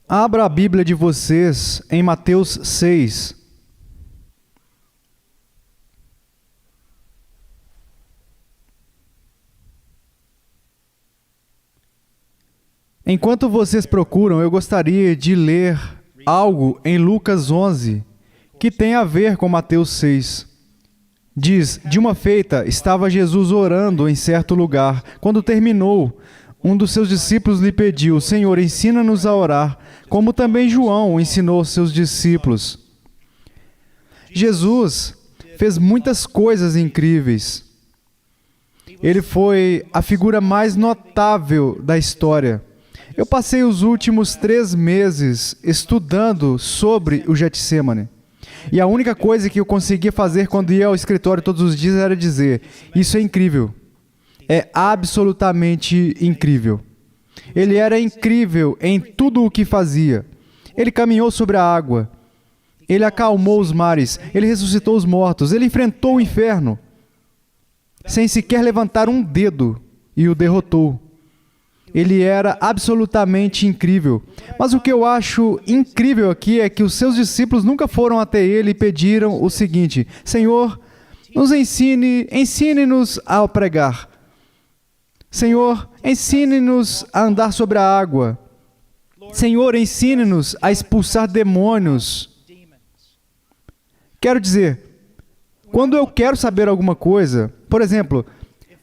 Abra a Bíblia de vocês em Mateus 6. Enquanto vocês procuram, eu gostaria de ler algo em Lucas 11, que tem a ver com Mateus 6. Diz, de uma feita, estava Jesus orando em certo lugar. Quando terminou, um dos seus discípulos lhe pediu, Senhor, ensina-nos a orar, como também João ensinou seus discípulos. Jesus fez muitas coisas incríveis. Ele foi a figura mais notável da história. Eu passei os últimos 3 meses estudando sobre o Getsemane. E a única coisa que eu conseguia fazer quando ia ao escritório todos os dias era dizer, isso é incrível. É absolutamente incrível. Ele era incrível em tudo o que fazia. Ele caminhou sobre a água. Ele acalmou os mares. Ele ressuscitou os mortos. Ele enfrentou o inferno sem sequer levantar um dedo e o derrotou. Ele era absolutamente incrível. Mas o que eu acho incrível aqui é que os seus discípulos nunca foram até ele e pediram o seguinte, Senhor, nos ensine-nos a pregar. Senhor, ensine-nos a andar sobre a água. Senhor, ensine-nos a expulsar demônios. Quero dizer, quando eu quero saber alguma coisa, por exemplo,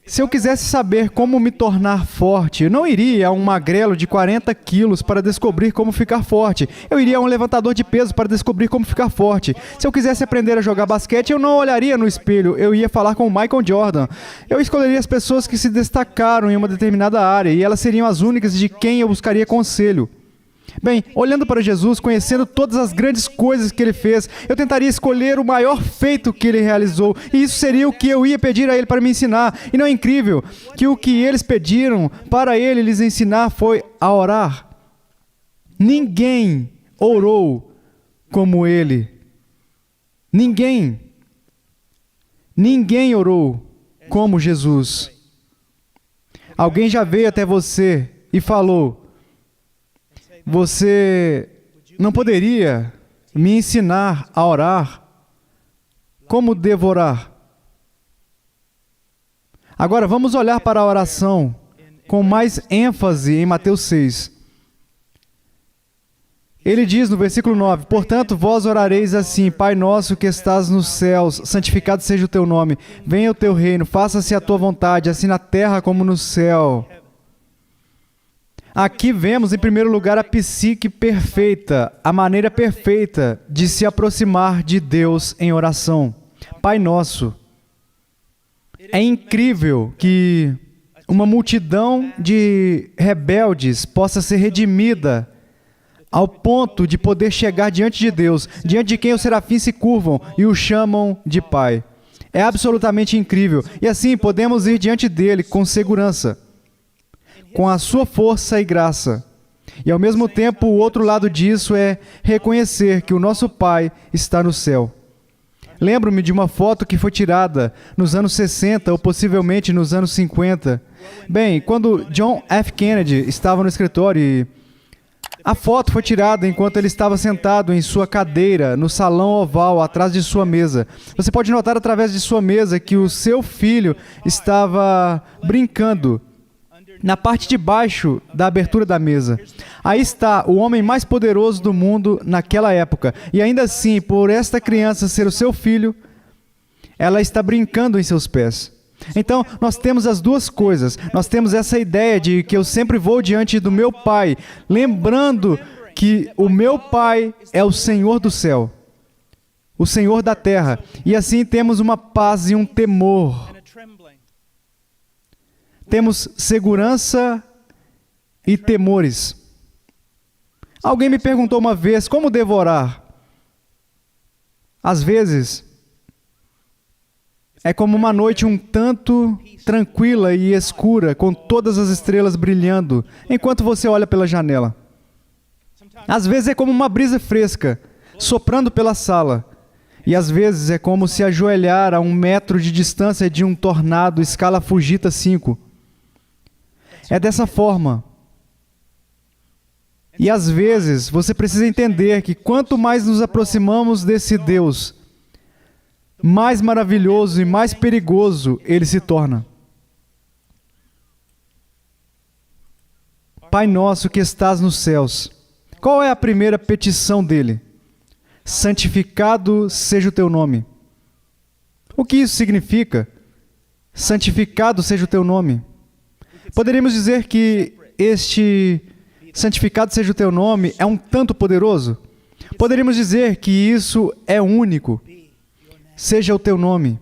se eu quisesse saber como me tornar forte, eu não iria a um magrelo de 40 quilos para descobrir como ficar forte. Eu iria a um levantador de peso para descobrir como ficar forte. Se eu quisesse aprender a jogar basquete, eu não olharia no espelho. Eu ia falar com o Michael Jordan. Eu escolheria as pessoas que se destacaram em uma determinada área e elas seriam as únicas de quem eu buscaria conselho. Bem, olhando para Jesus, conhecendo todas as grandes coisas que ele fez, eu tentaria escolher o maior feito que ele realizou, e isso seria o que eu ia pedir a ele para me ensinar. E não é incrível que o que eles pediram para ele lhes ensinar foi a orar? Ninguém orou como ele. Ninguém orou como Jesus. Alguém já veio até você e falou, você não poderia me ensinar a orar? Como devo orar? Agora, vamos olhar para a oração com mais ênfase em Mateus 6. Ele diz no versículo 9, portanto, vós orareis assim, Pai nosso que estás nos céus, santificado seja o teu nome, venha o teu reino, faça-se a tua vontade, assim na terra como no céu. Aqui vemos, em primeiro lugar, a psique perfeita, a maneira perfeita de se aproximar de Deus em oração. Pai Nosso. É incrível que uma multidão de rebeldes possa ser redimida ao ponto de poder chegar diante de Deus, diante de quem os serafins se curvam e o chamam de Pai. É absolutamente incrível. E assim podemos ir diante dele com segurança, com a sua força e graça. E ao mesmo tempo, o outro lado disso é reconhecer que o nosso Pai está no céu. Lembro-me de uma foto que foi tirada nos anos 60 ou possivelmente nos anos 50. Bem, quando John F. Kennedy estava no escritório e a foto foi tirada enquanto ele estava sentado em sua cadeira no salão oval atrás de sua mesa. Você pode notar através de sua mesa que o seu filho estava brincando na parte de baixo da abertura da mesa. Aí está o homem mais poderoso do mundo naquela época. E ainda assim, por esta criança ser o seu filho, ela está brincando em seus pés. Então, nós temos as duas coisas. Nós temos essa ideia de que eu sempre vou diante do meu Pai, lembrando que o meu Pai é o Senhor do céu, o Senhor da terra. E assim temos uma paz e um temor. Temos segurança e temores. Alguém me perguntou uma vez, como devo orar? Às vezes, é como uma noite um tanto tranquila e escura, com todas as estrelas brilhando, enquanto você olha pela janela. Às vezes é como uma brisa fresca, soprando pela sala. E às vezes é como se ajoelhar a 1 metro de distância de um tornado escala Fujita 5. É dessa forma E às vezes, você precisa entender que quanto mais nos aproximamos desse Deus, mais maravilhoso e mais perigoso Ele se torna. Pai nosso que estás nos céus. Qual é a primeira petição dele? Santificado seja o teu nome. O que isso significa? Santificado seja o teu nome. Poderíamos dizer que este santificado seja o teu nome é um tanto poderoso? Poderíamos dizer que isso é único. Seja o teu nome.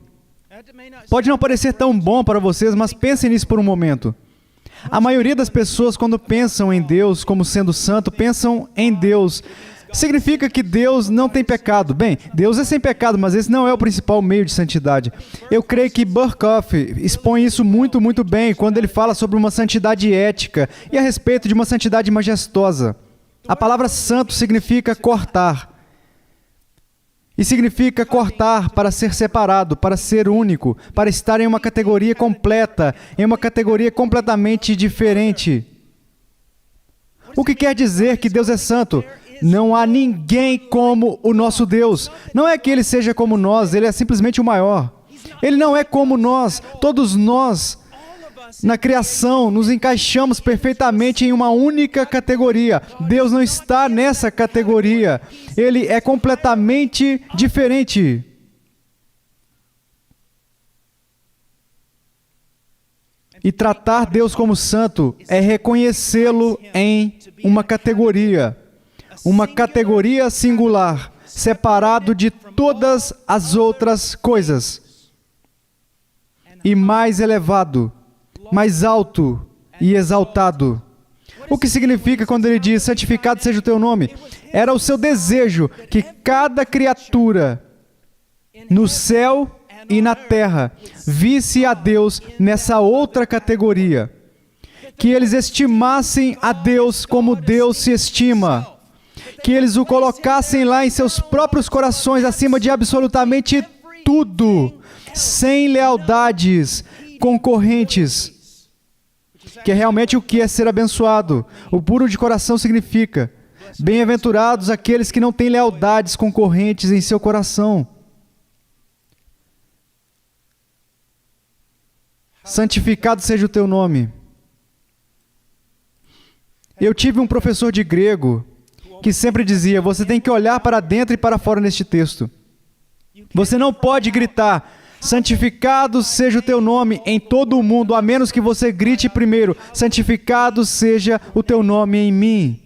Pode não parecer tão bom para vocês, mas pensem nisso por um momento. A maioria das pessoas, quando pensam em Deus como sendo santo, pensam em Deus. Significa que Deus não tem pecado. Bem, Deus é sem pecado, mas esse não é o principal meio de santidade. Eu creio que Burkhoff expõe isso muito, muito bem quando ele fala sobre uma santidade ética e a respeito de uma santidade majestosa. A palavra santo significa cortar. E significa cortar para ser separado, para ser único, para estar em uma categoria completa, em uma categoria completamente diferente. O que quer dizer que Deus é santo? Não há ninguém como o nosso Deus. Não é que Ele seja como nós, Ele é simplesmente o maior. Ele não é como nós. Todos nós, na criação, nos encaixamos perfeitamente em uma única categoria. Deus não está nessa categoria. Ele é completamente diferente. E tratar Deus como santo é reconhecê-lo em uma categoria singular, separado de todas as outras coisas, e mais elevado, mais alto e exaltado. O que significa quando ele diz, santificado seja o teu nome? Era o seu desejo que cada criatura no céu e na terra visse a Deus nessa outra categoria. Que eles estimassem a Deus como Deus se estima. Que eles o colocassem lá em seus próprios corações, acima de absolutamente tudo, sem lealdades concorrentes. Que é realmente o que é ser abençoado. O puro de coração significa, bem-aventurados aqueles que não têm lealdades concorrentes em seu coração. Santificado seja o teu nome. Eu tive um professor de grego que sempre dizia, você tem que olhar para dentro e para fora neste texto. Você não pode gritar, santificado seja o teu nome em todo o mundo, a menos que você grite primeiro, santificado seja o teu nome em mim.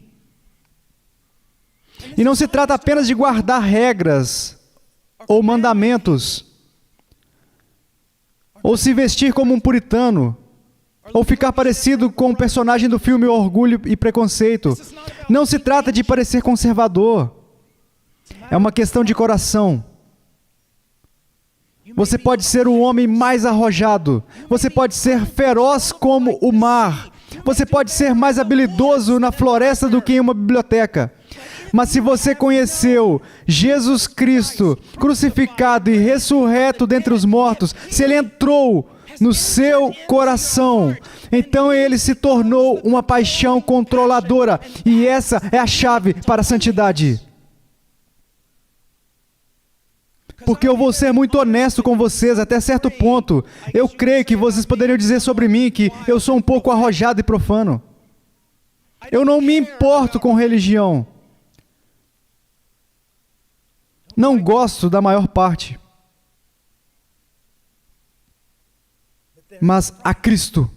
E não se trata apenas de guardar regras ou mandamentos, ou se vestir como um puritano, ou ficar parecido com o personagem do filme Orgulho e Preconceito. Não se trata de parecer conservador. É uma questão de coração. Você pode ser o homem mais arrojado. Você pode ser feroz como o mar. Você pode ser mais habilidoso na floresta do que em uma biblioteca. Mas se você conheceu Jesus Cristo, crucificado e ressurreto dentre os mortos, se Ele entrou no seu coração, então Ele se tornou uma paixão controladora. E essa é a chave para a santidade. Porque eu vou ser muito honesto com vocês até certo ponto. Eu creio que vocês poderiam dizer sobre mim que eu sou um pouco arrojado e profano. Eu não me importo com religião. Não gosto da maior parte. Mas a Cristo,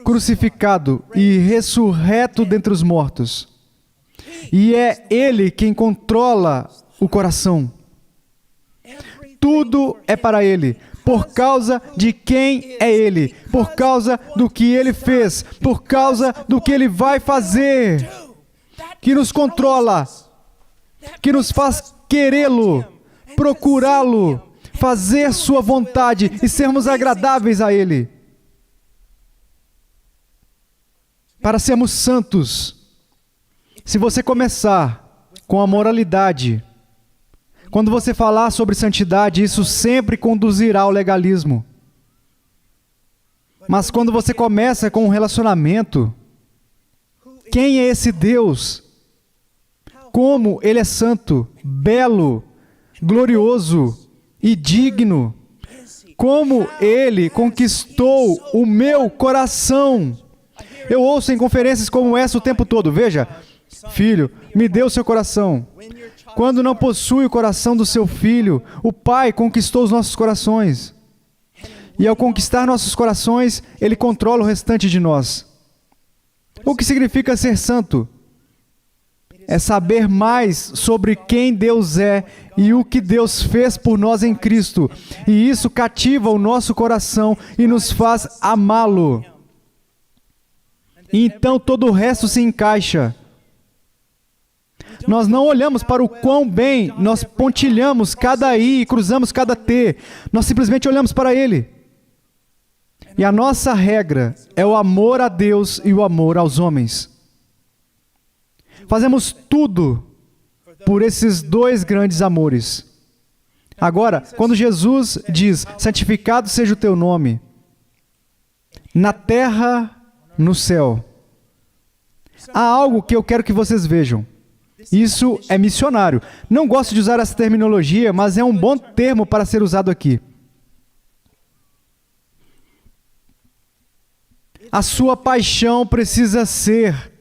crucificado e ressurreto dentre os mortos. E é Ele quem controla o coração. Tudo é para Ele, por causa de quem é Ele, por causa do que Ele fez, por causa do que Ele vai fazer, que nos controla, que nos faz querê-lo, procurá-lo, fazer sua vontade e sermos agradáveis a Ele. Para sermos santos, se você começar com a moralidade, quando você falar sobre santidade, isso sempre conduzirá ao legalismo. Mas quando você começa com um relacionamento, Quem é esse Deus? Como Ele é santo, belo, glorioso e digno. Como Ele conquistou o meu coração. Eu ouço em conferências como essa o tempo todo. Veja, filho, me dê o seu coração. Quando não possui o coração do seu filho, o Pai conquistou os nossos corações. E ao conquistar nossos corações, Ele controla o restante de nós. O que significa ser santo? É saber mais sobre quem Deus é e o que Deus fez por nós em Cristo. E isso cativa o nosso coração e nos faz amá-lo. E então todo o resto se encaixa. Nós não olhamos para o quão bem nós pontilhamos cada I e cruzamos cada T. Nós simplesmente olhamos para Ele. E a nossa regra é o amor a Deus e o amor aos homens. Fazemos tudo por esses dois grandes amores. Agora, quando Jesus diz, santificado seja o teu nome, na terra, no céu, há algo que eu quero que vocês vejam. Isso é missionário. Não gosto de usar essa terminologia, mas é um bom termo para ser usado aqui. A sua paixão precisa ser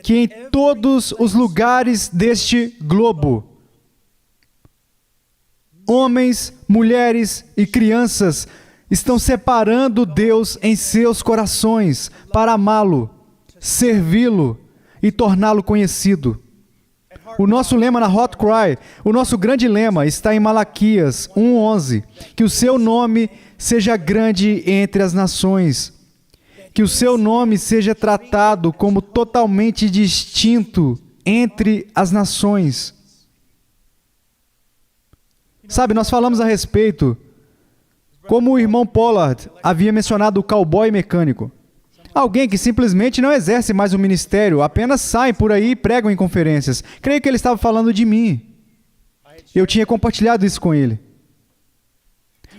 que em todos os lugares deste globo, homens, mulheres e crianças estão separando Deus em seus corações para amá-lo, servi-lo e torná-lo conhecido. O nosso lema na Hot Cry, o nosso grande lema está em Malaquias 1:11, que o seu nome seja grande entre as nações, que o seu nome seja tratado como totalmente distinto entre as nações. Sabe, nós falamos a respeito, como o irmão Pollard havia mencionado o cowboy mecânico. Alguém que simplesmente não exerce mais o ministério, apenas sai por aí e pregam em conferências. Creio que ele estava falando de mim. Eu tinha compartilhado isso com ele.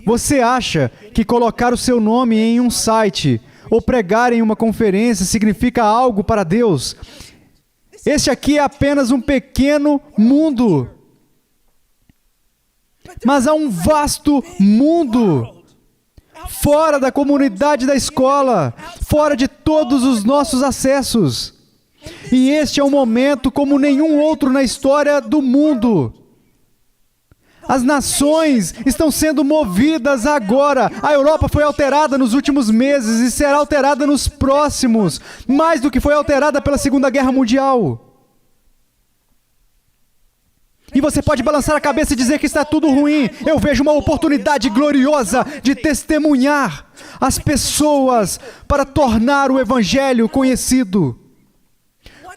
Você acha que colocar o seu nome em um site ou pregar em uma conferência significa algo para Deus? Este aqui é apenas um pequeno mundo. Mas há um vasto mundo fora da comunidade da escola, fora de todos os nossos acessos. E este é um momento como nenhum outro na história do mundo. As nações estão sendo movidas agora. A Europa foi alterada nos últimos meses e será alterada nos próximos, mais do que foi alterada pela Segunda Guerra Mundial. E você pode balançar a cabeça e dizer que está tudo ruim. Eu vejo uma oportunidade gloriosa de testemunhar as pessoas para tornar o Evangelho conhecido.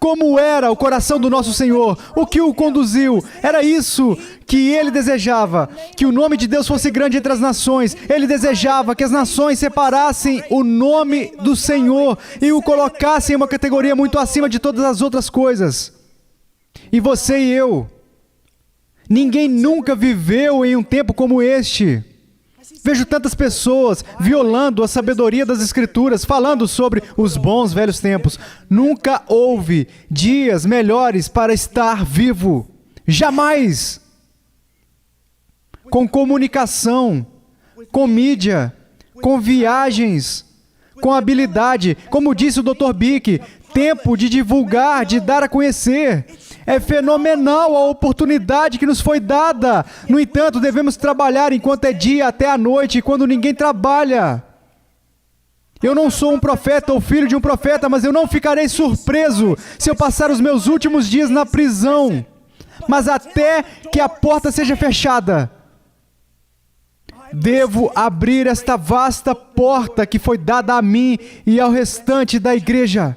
Como era o coração do nosso Senhor? O que o conduziu? Era isso que Ele desejava, que o nome de Deus fosse grande entre as nações. Ele desejava que as nações separassem o nome do Senhor e o colocassem em uma categoria muito acima de todas as outras coisas. E você e eu, ninguém nunca viveu em um tempo como este. Vejo tantas pessoas violando a sabedoria das Escrituras, falando sobre os bons velhos tempos. Nunca houve dias melhores para estar vivo. Jamais. Com comunicação, com mídia, com viagens, com habilidade. Como disse o Dr. Bick, tempo de divulgar, de dar a conhecer. É fenomenal a oportunidade que nos foi dada. No entanto, devemos trabalhar enquanto é dia até a noite, quando ninguém trabalha. Eu não sou um profeta ou filho de um profeta, mas eu não ficarei surpreso se eu passar os meus últimos dias na prisão. Mas até que a porta seja fechada, devo abrir esta vasta porta que foi dada a mim e ao restante da igreja.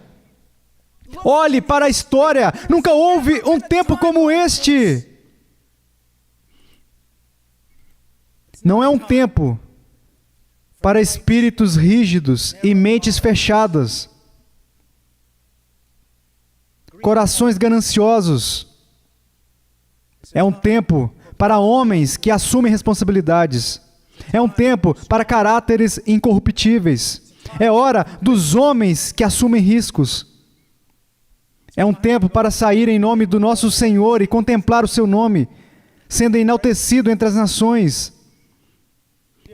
Olhe para a história, nunca houve um tempo como este. Não é um tempo para espíritos rígidos e mentes fechadas, corações gananciosos. É um tempo para homens que assumem responsabilidades. É um tempo para caráteres incorruptíveis. É hora dos homens que assumem riscos. É um tempo para sair em nome do nosso Senhor e contemplar o seu nome, sendo enaltecido entre as nações.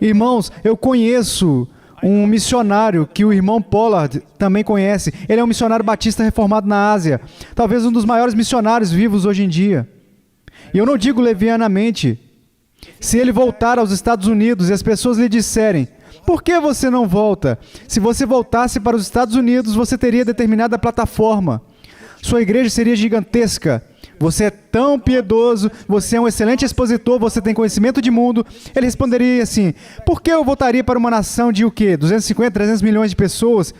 Irmãos, eu conheço um missionário que o irmão Pollard também conhece. Ele é um missionário batista reformado na Ásia, talvez um dos maiores missionários vivos hoje em dia. E eu não digo levianamente. Se ele voltar aos Estados Unidos e as pessoas lhe disserem: por que você não volta? Se você voltasse para os Estados Unidos, você teria determinada plataforma. Sua igreja seria gigantesca. Você é tão piedoso, você é um excelente expositor, você tem conhecimento de mundo. Ele responderia assim: por que eu voltaria para uma nação de o quê? 250, 300 milhões de pessoas?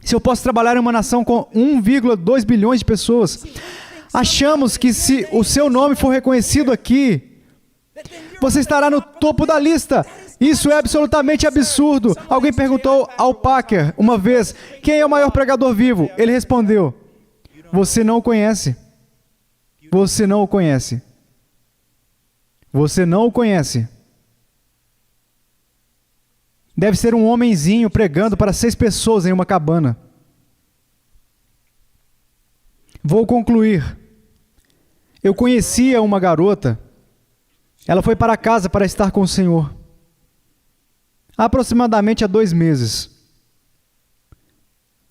Se eu posso trabalhar em uma nação com 1,2 bilhões de pessoas? Achamos que se o seu nome for reconhecido aqui, você estará no topo da lista. Isso é absolutamente absurdo. Alguém perguntou ao Packer uma vez: quem é o maior pregador vivo? Ele respondeu: você não o conhece. Você não o conhece. Você não o conhece. Deve ser um homenzinho pregando para 6 pessoas em uma cabana. Vou concluir. Eu conhecia uma garota. Ela foi para casa para estar com o Senhor. Aproximadamente há 2 meses.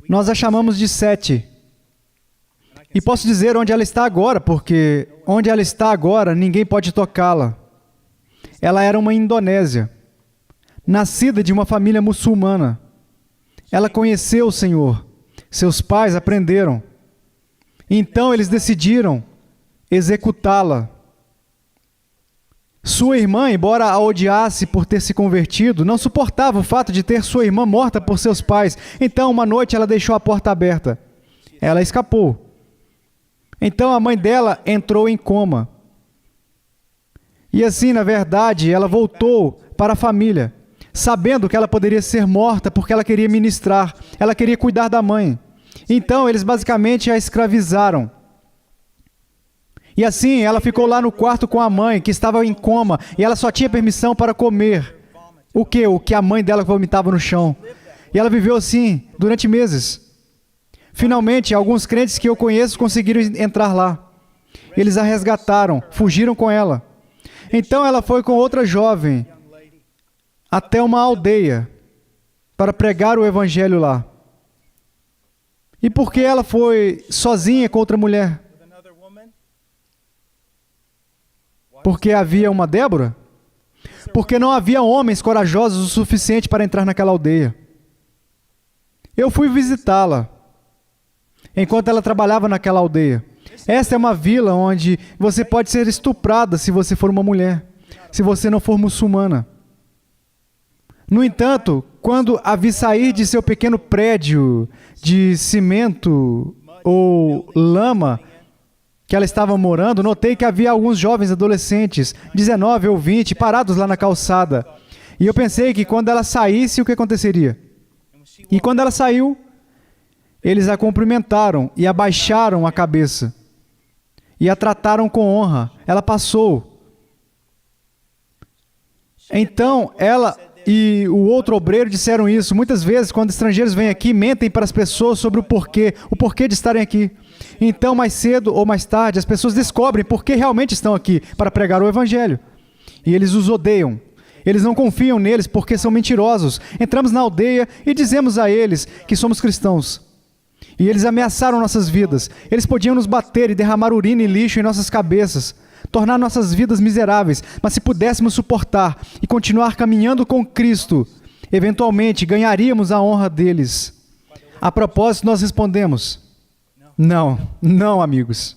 Nós a chamamos de Sete. E posso dizer onde ela está agora, porque onde ela está agora, ninguém pode tocá-la. Ela era uma indonésia, nascida de uma família muçulmana. Ela conheceu o Senhor. Seus pais aprenderam. Então eles decidiram executá-la. Sua irmã, embora a odiasse por ter se convertido, não suportava o fato de ter sua irmã morta por seus pais. Então, uma noite, ela deixou a porta aberta. Ela escapou. Então a mãe dela entrou em coma. E assim, na verdade, ela voltou para a família, sabendo que ela poderia ser morta porque ela queria ministrar, ela queria cuidar da mãe. Então eles basicamente a escravizaram. E assim, ela ficou lá no quarto com a mãe, que estava em coma, e ela só tinha permissão para comer o quê? O que a mãe dela vomitava no chão. E ela viveu assim durante meses. Finalmente, alguns crentes que eu conheço conseguiram entrar lá. Eles a resgataram, fugiram com ela. Então ela foi com outra jovem até uma aldeia para pregar o evangelho lá. E por que ela foi sozinha com outra mulher? Porque havia uma Débora? Porque não havia homens corajosos o suficiente para entrar naquela aldeia. Eu fui visitá-la enquanto ela trabalhava naquela aldeia. Esta é uma vila onde você pode ser estuprada se você for uma mulher, se você não for muçulmana. No entanto, quando a vi sair de seu pequeno prédio de cimento ou lama que ela estava morando, notei que havia alguns jovens adolescentes, 19 ou 20, parados lá na calçada. E eu pensei que quando ela saísse, o que aconteceria? E quando ela saiu, eles a cumprimentaram e abaixaram a cabeça. E a trataram com honra. Ela passou. Então, ela e o outro obreiro disseram isso. Muitas vezes, quando estrangeiros vêm aqui, mentem para as pessoas sobre o porquê de estarem aqui. Então, mais cedo ou mais tarde, as pessoas descobrem por que realmente estão aqui, para pregar o evangelho. E eles os odeiam. Eles não confiam neles porque são mentirosos. Entramos na aldeia e dizemos a eles que somos cristãos. E eles ameaçaram nossas vidas. Eles podiam nos bater e derramar urina e lixo em nossas cabeças, tornar nossas vidas miseráveis. Mas se pudéssemos suportar e continuar caminhando com Cristo, eventualmente ganharíamos a honra deles. A propósito, nós respondemos: não, amigos.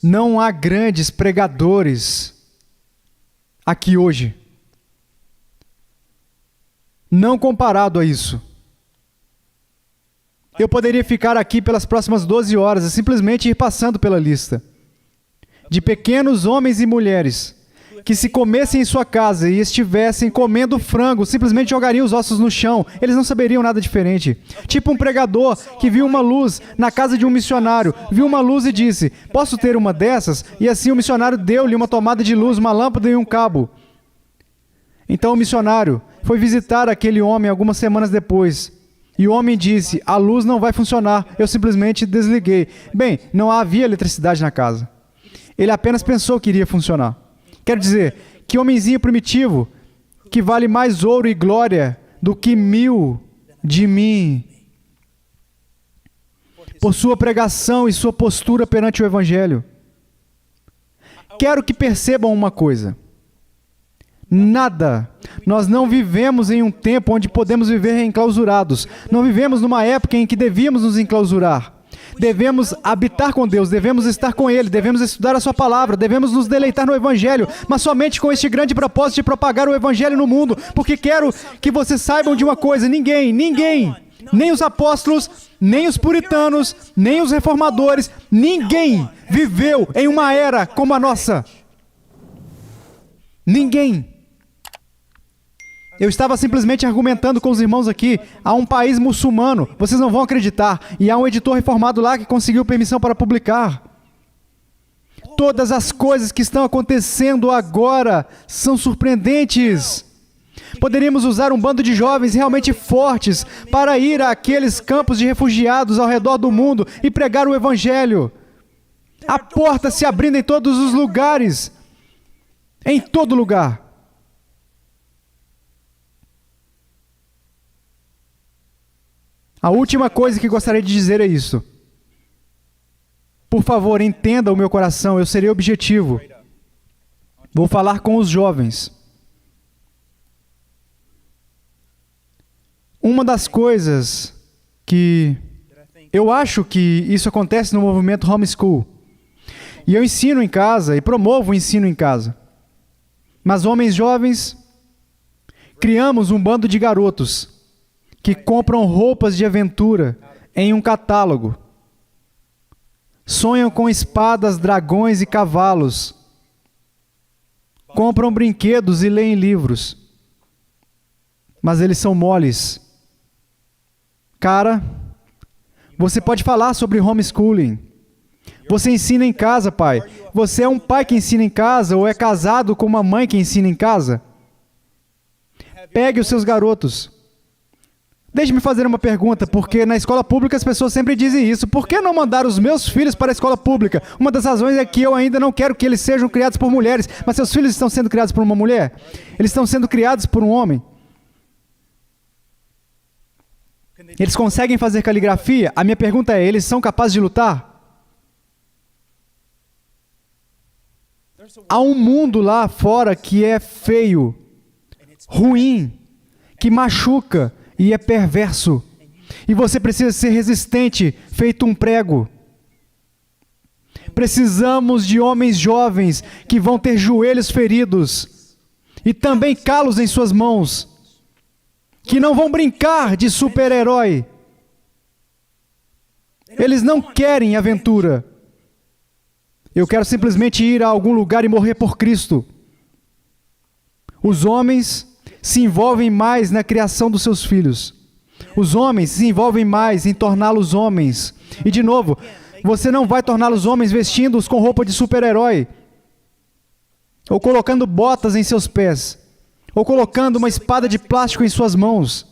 Não há grandes pregadores aqui hoje. Não comparado a isso. Eu poderia ficar aqui pelas próximas 12 horas e simplesmente ir passando pela lista de pequenos homens e mulheres que, se comessem em sua casa e estivessem comendo frango, simplesmente jogariam os ossos no chão. Eles não saberiam nada diferente. Tipo um pregador que viu uma luz na casa de um missionário, viu uma luz e disse: posso ter uma dessas? E assim o missionário deu-lhe uma tomada de luz, uma lâmpada e um cabo. Então o missionário foi visitar aquele homem algumas semanas depois. E o homem disse, a luz não vai funcionar, eu simplesmente desliguei. Bem, não havia eletricidade na casa. Ele apenas pensou que iria funcionar. Quero dizer, que homenzinho primitivo, que vale mais ouro e glória do que 1000 de mim, por sua pregação e sua postura perante o Evangelho. Quero que percebam uma coisa. Nada. Nós não vivemos em um tempo onde podemos viver enclausurados. Não vivemos numa época em que devíamos nos enclausurar. Devemos habitar com Deus, devemos estar com Ele, devemos estudar a Sua Palavra, devemos nos deleitar no Evangelho, mas somente com este grande propósito de propagar o Evangelho no mundo, porque quero que vocês saibam de uma coisa, ninguém, nem os apóstolos, nem os puritanos, nem os reformadores, ninguém viveu em uma era como a nossa. Ninguém. Eu estava simplesmente argumentando com os irmãos aqui. Há um país muçulmano, vocês não vão acreditar, e há um editor reformado lá que conseguiu permissão para publicar. Todas as coisas que estão acontecendo agora são surpreendentes. Poderíamos usar um bando de jovens realmente fortes para ir àqueles campos de refugiados ao redor do mundo e pregar o Evangelho. A porta se abrindo em todos os lugares. Em todo lugar. A última coisa que gostaria de dizer é isso. Por favor, entenda o meu coração, eu serei objetivo. Vou falar com os jovens. Uma das coisas que eu acho que isso acontece no movimento homeschool. E eu ensino em casa e promovo o ensino em casa. Mas homens jovens, criamos um bando de garotos que compram roupas de aventura em um catálogo. Sonham com espadas, dragões e cavalos. Compram brinquedos e leem livros. Mas eles são moles. Cara, você pode falar sobre homeschooling. Você ensina em casa, pai. Você é um pai que ensina em casa ou é casado com uma mãe que ensina em casa? Pegue os seus garotos. Deixe-me fazer uma pergunta, porque na escola pública as pessoas sempre dizem isso. Por que não mandar os meus filhos para a escola pública? Uma das razões é que eu ainda não quero que eles sejam criados por mulheres. Mas seus filhos estão sendo criados por uma mulher? Eles estão sendo criados por um homem? Eles conseguem fazer caligrafia? A minha pergunta é, eles são capazes de lutar? Há um mundo lá fora que é feio, ruim, que machuca e é perverso. E você precisa ser resistente, feito um prego. Precisamos de homens jovens que vão ter joelhos feridos e também calos em suas mãos, que não vão brincar de super-herói. Eles não querem aventura. Eu quero simplesmente ir a algum lugar e morrer por Cristo. Os homens se envolvem mais na criação dos seus filhos. Os homens se envolvem mais em torná-los homens. E de novo, você não vai torná-los homens vestindo-os com roupa de super-herói, ou colocando botas em seus pés, ou colocando uma espada de plástico em suas mãos.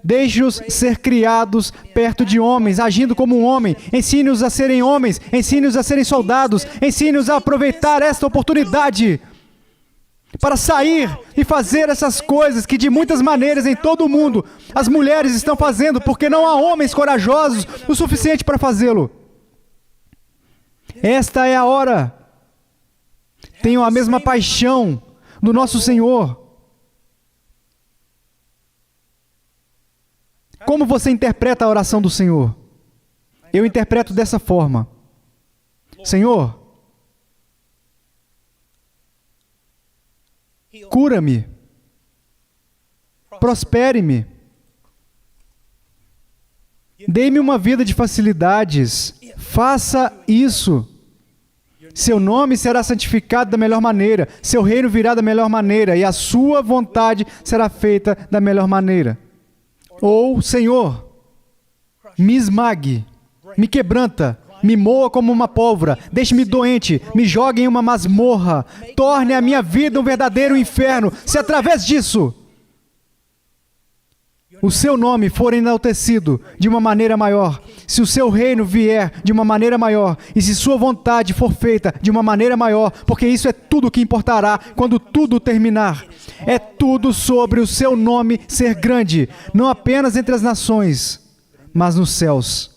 Deixe-os ser criados perto de homens, agindo como um homem. Ensine-os a serem homens, ensine-os a serem soldados, ensine-os a aproveitar esta oportunidade para sair e fazer essas coisas que de muitas maneiras em todo o mundo as mulheres estão fazendo, porque não há homens corajosos o suficiente para fazê-lo. Esta é a hora. Tenham a mesma paixão do nosso Senhor. Como você interpreta a oração do Senhor? Eu interpreto dessa forma. Senhor, cura-me, prospere-me, dê-me uma vida de facilidades, faça isso. Seu nome será santificado da melhor maneira, seu reino virá da melhor maneira e a sua vontade será feita da melhor maneira. Ou, Senhor, me esmague, me quebranta, me moa como uma pólvora, deixe-me doente, me jogue em uma masmorra, torne a minha vida um verdadeiro inferno, se através disso o seu nome for enaltecido de uma maneira maior, se o seu reino vier de uma maneira maior, e se sua vontade for feita de uma maneira maior, porque isso é tudo que importará quando tudo terminar. É tudo sobre o seu nome ser grande, não apenas entre as nações, mas nos céus.